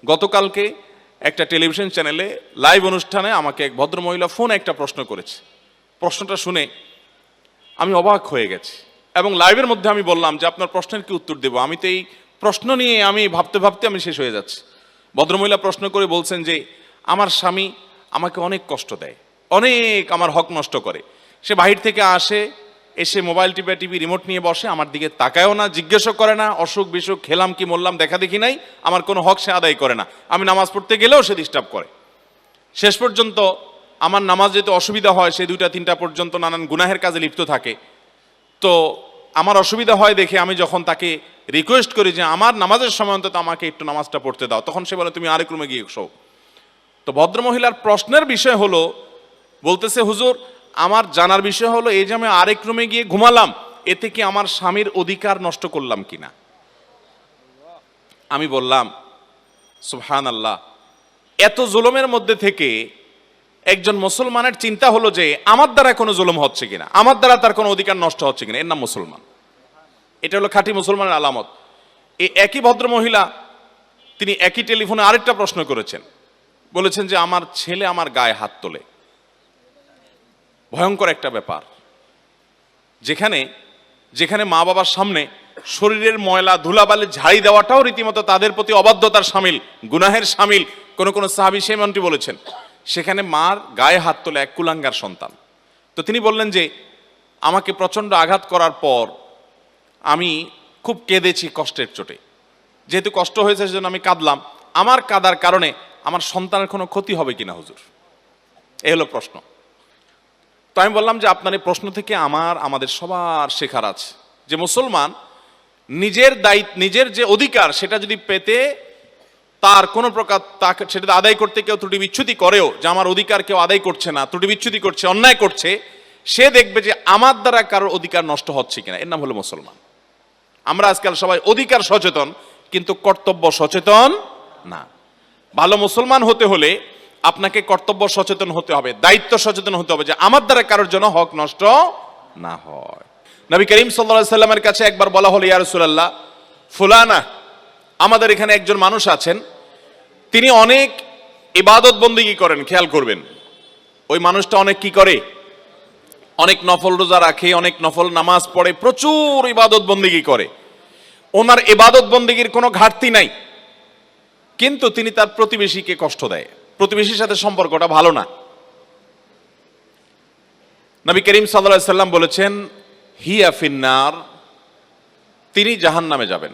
গতকালকে একটা টেলিভিশন চ্যানেলে লাইভ অনুষ্ঠানে আমাকে এক ভদ্রমহিলা ফোনে একটা প্রশ্ন করেছে। প্রশ্নটা শুনে আমি অবাক হয়ে গেছি এবং লাইভের মধ্যে আমি বললাম যে আপনার প্রশ্নের কি উত্তর দেব, আমি তো এই প্রশ্ন নিয়ে আমি ভাবতে ভাবতে আমি শেষ হয়ে যাচ্ছি। ভদ্রমহিলা প্রশ্ন করে বলছেন যে আমার স্বামী আমাকে অনেক কষ্ট দেয়, অনেক আমার হক নষ্ট করে। সে বাহির থেকে আসে, এসে মোবাইল টিভি রিমোট নিয়ে বসে, আমার দিকে তাকায়ও না, জিজ্ঞেসও করে না, অসুখ বিসুখ খেলাম কি মরলাম দেখা দেখি নাই, আমার কোনো হক সে আদায় করে না। আমি নামাজ পড়তে গেলেও সে ডিস্টার্ব করে। শেষ পর্যন্ত আমার নামাজ যেতে অসুবিধা হয়, সে 2টা-3টা পর্যন্ত নানান গুনাহের কাজে লিপ্ত থাকে। তো আমার অসুবিধা হয় দেখে আমি যখন তাকে রিকোয়েস্ট করি যে আমার নামাজের সময় অন্তত আমাকে একটু নামাজটা পড়তে দাও, তখন সে বলে তুমি আরেক রুমে গিয়ে শোও। তো ভদ্রমহিলার প্রশ্নের বিষয় হলো, বলতেছে হুজুর আমার জানার বিষয় হলো এই যে আমি আরেক রুমে গিয়ে ঘুমালাম, এতে কি আমার স্বামীর অধিকার নষ্ট করলাম কিনা। আমি বললাম সুবহানাল্লাহ, এত জুলুমের মধ্যে থেকে একজন মুসলমানের চিন্তা হলো যে আমার দ্বারা কোনো জুলুম হচ্ছে কিনা, আমার দ্বারা তার কোনো অধিকার নষ্ট হচ্ছে কিনা, এর নাম মুসলমান। এটা হলো খাঁটি মুসলমানের আলামত। এই একই ভদ্র মহিলা তিনি একই টেলিফোনে আরেকটা প্রশ্ন করেছেন, বলেছেন যে আমার ছেলে আমার গায়ে হাত তোলে। ভয়ঙ্কর একটা ব্যাপার, যেখানে যেখানে মা বাবার সামনে শরীরের ময়লা ধুলাবালি ঝাড়ি দেওয়াটাও রীতিমতো তাদের প্রতি অবাধ্যতার সামিল, গুনাহের সামিল। কোন কোন সাহাবী সেই মনটি বলেছেন, সেখানে মার গায়ে হাত তোলে এক কুলাঙ্গার সন্তান। তো তিনি বললেন যে আমাকে প্রচন্ড আঘাত করার পর আমি খুব কেঁদেছি কষ্টের চোটে, যেহেতু কষ্ট হয়েছে সেজন্য আমি কাঁদলাম। আমার কাঁদার কারণে আমার সন্তানের কোনো ক্ষতি হবে কিনা হুজুর, এই হলো প্রশ্ন। তো আমি বললাম যে আপনার এই প্রশ্ন থেকে আমাদের সবার শেখার আছে যে মুসলমান নিজের দায়িত্ব, নিজের যে অধিকার সেটা যদি পেতে তার কোনো প্রকার তাকে সেটা আদায় করতে কেউ ত্রুটি বিচ্যুতি করেও, যে আমার অধিকার কেউ আদায় করছে না, ত্রুটি বিচ্যুতি করছে, অন্যায় করছে, সে দেখবে যে আমার দ্বারা কারোর অধিকার নষ্ট হচ্ছে কিনা, এর নাম হলো মুসলমান। আমরা আজকাল সবাই অধিকার সচেতন কিন্তু কর্তব্য সচেতন না। ভালো মুসলমান হতে হলে আপনাকে কর্তব্য সচেতন হতে হবে, দায়িত্ব সচেতন হতে হবে, যে আমার দ্বারা কারোর জন্য হক নষ্ট না হয়। নবী করিম সাল্লাল্লাহু আলাইহি সাল্লামের কাছে একবার বলা হলো, ইয়া রাসূলুল্লাহ ফুলানা, আমাদের এখানে একজন মানুষ আছেন, তিনি অনেক ইবাদত বন্দেগী করেন। খেয়াল করবেন, ওই মানুষটা অনেক কি করে, অনেক নফল রোজা রাখে, অনেক নফল নামাজ পড়ে, প্রচুর ইবাদত বন্দেগী করে, ওনার ইবাদত বন্দেগীর কোনো ঘাটতি নাই, কিন্তু তিনি তার প্রতিবেশীকে কষ্ট দেয়, প্রতিবেশীর সাথে সম্পর্কটা ভালো না। নবী করিম সাল্লাল্লাহু আলাইহি সাল্লাম বলেছেন হিয়া ফিন্নার, তিনি জাহান্নামে যাবেন।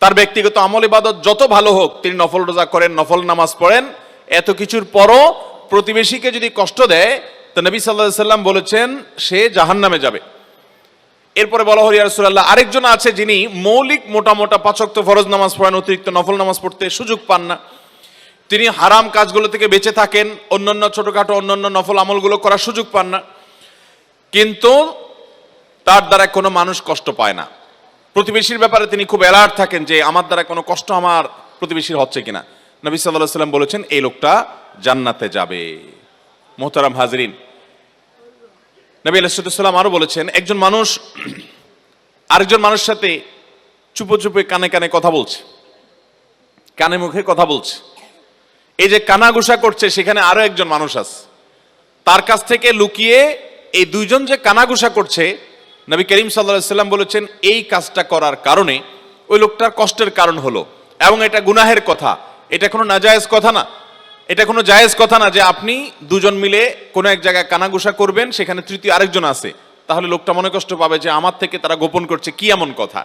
তার ব্যক্তিগত আমল ইবাদত যত ভালো হোক, তিনি নফল রোজা করেন, নফল নামাজ পড়েন, এত কিছুর পরও প্রতিবেশীকে যদি কষ্ট দেয়, তো নবী সাল্লাল্লাহু আলাইহি সাল্লাম বলেছেন সে জাহান্নামে যাবে। এরপরে বলা হলো, ইয়া রাসূলুল্লাহ আরেকজন আছে যিনি মৌলিক মোটা 5 ওয়াক্ত ফরজ নামাজ পড়েন, অতিরিক্ত নফল নামাজ পড়তে সুযোগ পান না, তিনি হারাম কাজগুলো থেকে বেঁচে থাকেন, অন্যান্য ছোটখাটো অন্যান্য নফল আমলগুলো করার সুযোগ পান না, কিন্তু তার দ্বারা কোনো মানুষ কষ্ট পায় না। প্রতিবেশীর ব্যাপারে তিনি খুব অ্যালার্ট থাকেন যে আমার দ্বারা কোনো কষ্ট আমার প্রতিবেশীর হচ্ছে কিনা। নবী সাল্লাল্লাহু আলাইহি সাল্লাম বলেছেন এই লোকটা জান্নাতে যাবে। মোহতারাম হাজরিন, নবী আলাইহিস সালাম আরো বলেছেন, একজন মানুষ আরেকজন মানুষের সাথে চুপে চুপে কানে কানে কথা বলছে, কানে মুখে কথা বলছে, এই যে কানাঘুষা করছে, সেখানে আরো একজন মানুষ আছে, তার কাছ থেকে লুকিয়ে এই দুইজন যে কানাঘুষা করছে, নবী করিম সাল্লাল্লাহু আলাইহি সাল্লাম বলেছেন এই কাজটা করার কারণে ওই লোকটার কষ্টের কারণ হলো, এবং এটা গুনাহের কথা, এটা কোনো নাজায়েজ কথা না, এটা কোনো জায়েজ কথা না যে আপনি দুজন মিলে কোনো এক জায়গায় কানাঘুষা করবেন, সেখানে তৃতীয় আরেকজন আছে, তাহলে লোকটা মনে কষ্ট পাবে যে আমার থেকে তারা গোপন করছে, কি এমন কথা।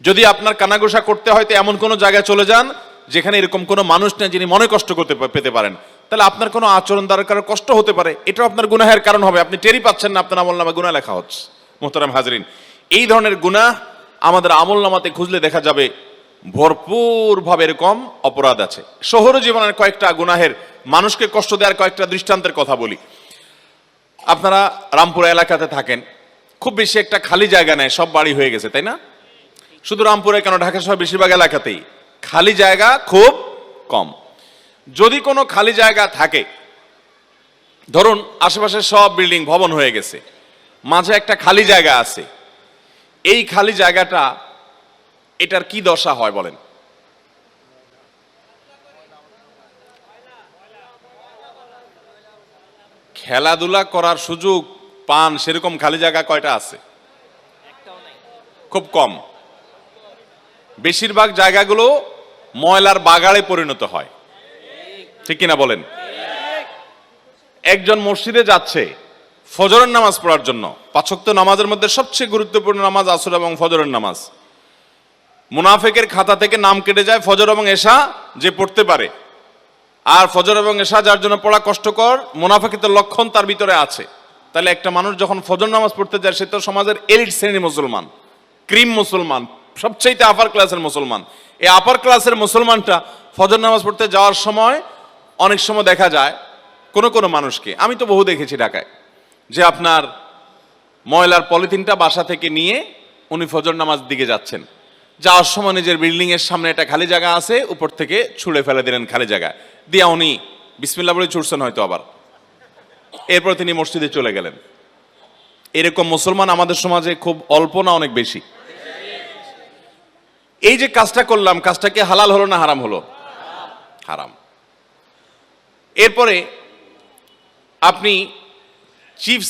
যদি আপনার কানাঘুষা করতে হয় তো এমন কোনো জায়গায় চলে যান যেখানে এরকম কোনো মানুষ নেই যিনি মনে কষ্ট করতে পেতে পারেন, তাহলে আপনার কোনো আচরণ দ্বারা কারো কষ্ট হতে পারে, এটাও আপনার গুনাহের কারণ হবে, আপনি টেরই পাচ্ছেন না আপনার আমলনামায় গুনাহ লেখা হচ্ছে। মোহতারাম হাজরিন, এই ধরনের গুনাহ আমাদের আমলনামাতে খুঁজলে দেখা যাবে ভরপুর ভাবে এরকম অপরাধ আছে। শহর জীবনের কয়েকটা গুনাহের, মানুষকে কষ্ট দেওয়ার কয়েকটা দৃষ্টান্তের কথা বলি। আপনারা রামপুরা এলাকাতে থাকেন, খুব বেশি একটা খালি জায়গা নেই, সব বাড়ি হয়ে গেছে, তাই না? শুধু রামপুরে কেন, ঢাকা শহর বেশিরভাগ এলাকাতেই খালি জায়গা খুব কম। যদি কোনো খালি জায়গা থাকে, ধরুন আশেপাশে সব বিল্ডিং ভবন হয়ে গেছে, মাঝে একটা খালি জায়গা আছে, এই খালি জায়গাটা এটার কি দশা হয় বলেন? খেলাধুলা করার সুযোগ পান সেরকম খালি জায়গা কয়টা আছে? খুব কম। বেশিরভাগ জায়গাগুলো ময়লার বাগাড়ে পরিণত হয়, ঠিক কিনা বলেন? একজন মসজিদে যাচ্ছে ফজরের নামাজ পড়ার জন্য, 5 ওয়াক্ত নামাজের মধ্যে সবচেয়ে গুরুত্বপূর্ণ নামাজ আসর এবং ফজরের নামাজ। মুনাফিকের খাতা থেকে নাম কেটে যায় ফজর এবং এশা যে পড়তে পারে, আর ফজর এবং এশা যার জন্য পড়া কষ্টকর, মুনাফিকের লক্ষণ তার ভিতরে আছে। তাহলে একটা মানুষ যখন ফজর নামাজ পড়তে যায় সে তো সমাজের এলিট শ্রেণীর মুসলমান, ক্রিম মুসলমান, সবচেয়ে আপার ক্লাসের মুসলমান। এই আপার ক্লাসের মুসলমানটা ফজর নামাজ পড়তে যাওয়ার সময় অনেক সময় দেখা যায় কোনো কোনো মানুষকে, আমি তো বহু দেখেছি ঢাকায়, যে আপনার ময়লার পলিথিনটা বাসা থেকে নিয়ে উনি ফজর নামাজ দিকে যাচ্ছেন, যাওয়ার সময় নিজের বিল্ডিং এর সামনে একটা খালি জায়গা আছে, উপর থেকে ছুঁড়ে ফেলে দিলেন খালি জায়গা দিয়া, উনি বিসমিল্লাহ বলে ছুটছেন হয়তো আবার, এরপর তিনি মসজিদে চলে গেলেন। এরকম মুসলমান আমাদের সমাজে খুব অল্প না অনেক বেশি? এই যে কাজটা করলাম, কাজটা কি হালাল হলো না হারাম হলো? হারাম। এরপরে আপনি চিপস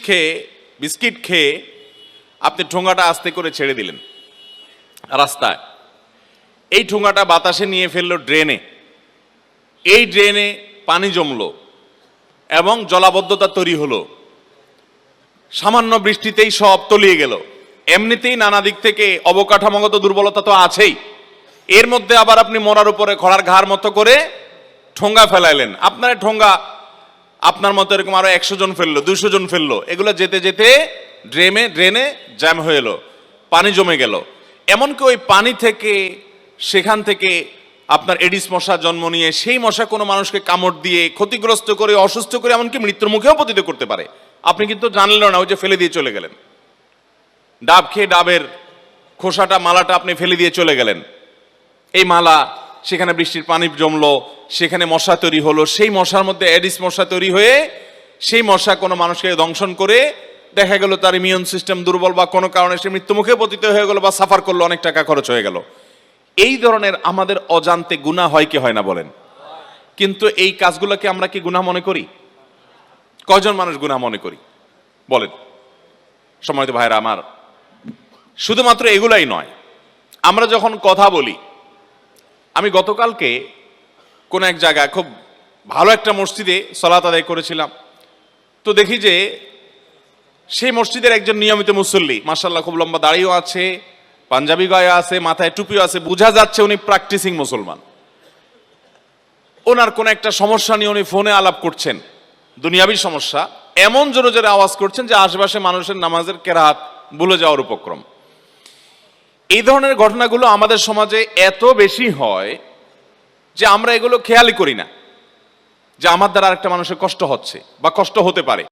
খেয়ে বিস্কিট খেয়ে আপনি ঠোঙাটা আস্তে করে ছেড়ে দিলেন রাস্তায়, এই ঠোঙাটা বাতাসে নিয়ে ফেললো ড্রেনে, এই ড্রেনে পানি জমলো এবং জলাবদ্ধতা তৈরি হলো, সামান্য বৃষ্টিতেই সব তলিয়ে গেল। এমনিতেই নানা দিক থেকে অবকাঠামোগত দুর্বলতা তো আছেই, এর মধ্যে আবার আপনি মরার উপরে খড়ার ঘাড় মতো করে ঠোঙ্গা ফেলাইলেন। আপনার ঠোঙ্গা আপনার মতো এরকম আরো 100 জন ফেললো, 200 জন ফেললো, এগুলো যেতে যেতে ড্রেনে জ্যাম হয়ে এলো, পানি জমে গেল। এমনকি ওই পানি থেকে, সেখান থেকে আপনার এডিস মশা জন্ম নিয়ে সেই মশা কোনো মানুষকে কামড় দিয়ে ক্ষতিগ্রস্ত করে, অসুস্থ করে, এমনকি মৃত্যুর মুখেও পতিত করতে পারে। আপনি কিন্তু জানলেন না, ওই যে ফেলে দিয়ে চলে গেলেন। ডাব খেয়ে ডাবের খোসাটা, মালাটা আপনি ফেলে দিয়ে চলে গেলেন, এই মালা সেখানে বৃষ্টির পানি জমলো, সেখানে মশা তৈরি হলো, সেই মশার মধ্যে এডিস মশা তৈরি হয়ে সেই মশা কোনো মানুষকে দংশন করে দেখা গেল তার ইমিউন সিস্টেম দুর্বল বা কোনো কারণে সে মৃত্যুমুখে পতিত হয়ে গেল বা সাফার করলো, অনেক টাকা খরচ হয়ে গেল। এই ধরনের আমাদের অজান্তে গুনাহ হয় কি হয় না বলেন? কিন্তু এই কাজগুলোকে আমরা কি গুনাহ মনে করি? কয়জন মানুষ গুনাহ মনে করি বলেন? সম্মানিত ভাইরা আমার, শুধুমাত্র এগুলাই নয়, আমরা যখন কথা বলি, আমি গতকালকে কোন এক জায়গায় খুব ভালো একটা মসজিদে সালাত আদায় করেছিলাম, তো দেখি যে সেই মসজিদের একজন নিয়মিত মুসল্লি, মাশাআল্লাহ খুব লম্বা দাড়িও আছে, পাঞ্জাবি গায়ে আছে, মাথায় টুপিও আছে, বোঝা যাচ্ছে উনি প্র্যাকটিসিং মুসলমান। ওনার কোন একটা সমস্যা নিয়ে উনি ফোনে আলাপ করছেন, দুনিয়াবী সমস্যা, এমন জোরে জোরে আওয়াজ করছেন যে আশেপাশে মানুষের নামাজের কেরাত ভুলে যাওয়ার উপক্রম। এই ধরনের ঘটনাগুলো আমাদের সমাজে এত বেশি হয় যে আমরা এগুলো খেয়ালই করি না যে আমার দ্বারা আরেকটা মানুষের কষ্ট হচ্ছে বা কষ্ট হতে পারে।